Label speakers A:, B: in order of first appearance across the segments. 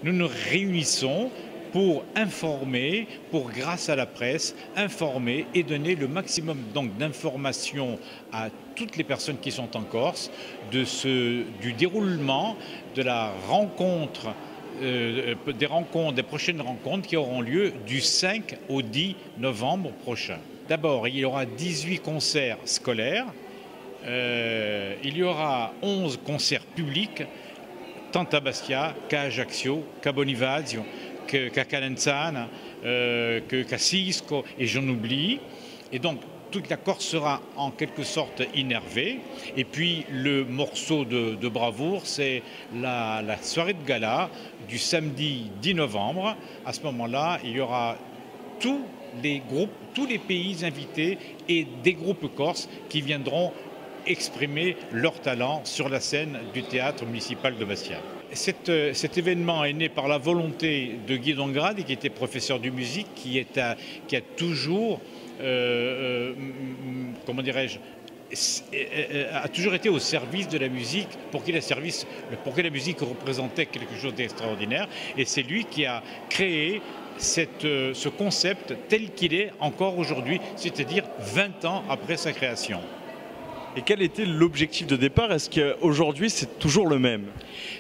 A: Nous nous réunissons pour informer, pour, grâce à la presse, informer et donner le maximum d'informations à toutes les personnes qui sont en Corse du déroulement de la rencontre, des prochaines rencontres qui auront lieu du 5 au 10 novembre prochain. D'abord, il y aura 18 concerts scolaires, il y aura 11 concerts publics, tant à Bastia qu'à Ajaccio, qu'à Bonifacio, qu'à Calenzane, qu'à Sisko, et j'en oublie. Et donc, toute la Corse sera en quelque sorte innervée. Et puis, le morceau de bravoure, c'est la soirée de gala du samedi 10 novembre. À ce moment-là, il y aura tous les groupes, tous les pays invités et des groupes corses qui viendront exprimer leur talent sur la scène du théâtre municipal de Bastia. Cet événement est né par la volonté de Guy Dongrade, qui était professeur de musique, qui a toujours, comment dirais-je, a toujours été au service de la musique pour que la musique représentait quelque chose d'extraordinaire. Et c'est lui qui a créé ce concept tel qu'il est encore aujourd'hui, c'est-à-dire 20 ans après sa création.
B: Et quel était l'objectif de départ? Est-ce qu'aujourd'hui c'est toujours le même?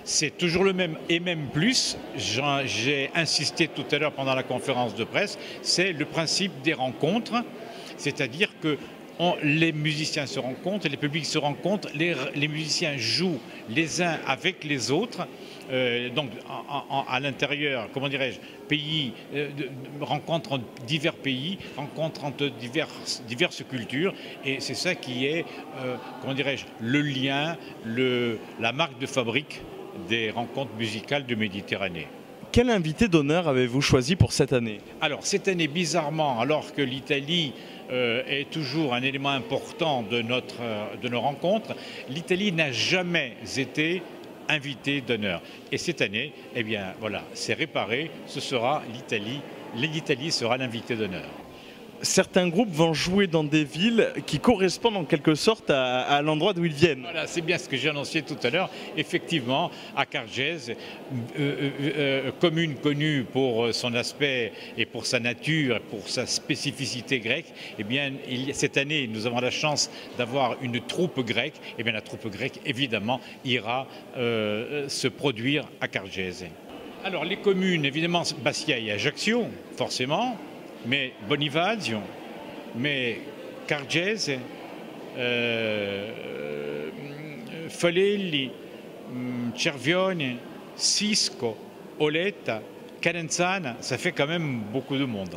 A: C'est toujours le même et même plus. J'ai insisté tout à l'heure pendant la conférence de presse, c'est le principe des rencontres, c'est-à-dire que les musiciens se rencontrent, les publics se rencontrent, les musiciens jouent les uns avec les autres, donc à l'intérieur, comment dirais-je, pays, rencontres entre divers pays, rencontres entre diverses cultures, et c'est ça qui est, comment dirais-je, le lien, la marque de fabrique des rencontres musicales de Méditerranée.
B: Quel invité d'honneur avez-vous choisi pour cette année?
A: Alors, cette année, bizarrement, alors que l'Italie est toujours un élément important de nos rencontres, l'Italie n'a jamais été invitée d'honneur. Et cette année, eh bien, voilà, c'est réparé, ce sera l'Italie. L'Italie sera l'invité d'honneur.
B: Certains groupes vont jouer dans des villes qui correspondent en quelque sorte à l'endroit d'où ils viennent.
A: Voilà, c'est bien ce que j'ai annoncé tout à l'heure. Effectivement, à Cargèse, commune connue pour son aspect et pour sa nature, et pour sa spécificité grecque, eh bien, cette année, nous avons la chance d'avoir une troupe grecque. Eh bien, la troupe grecque, évidemment, ira se produire à Cargèse. Alors, les communes, évidemment, Bastia et Ajaccio, forcément, mais Bonifacio, mais Cargèse, Falelli, Cervione, Sisko, Oletta, Calenzane, ça fait quand même beaucoup de monde.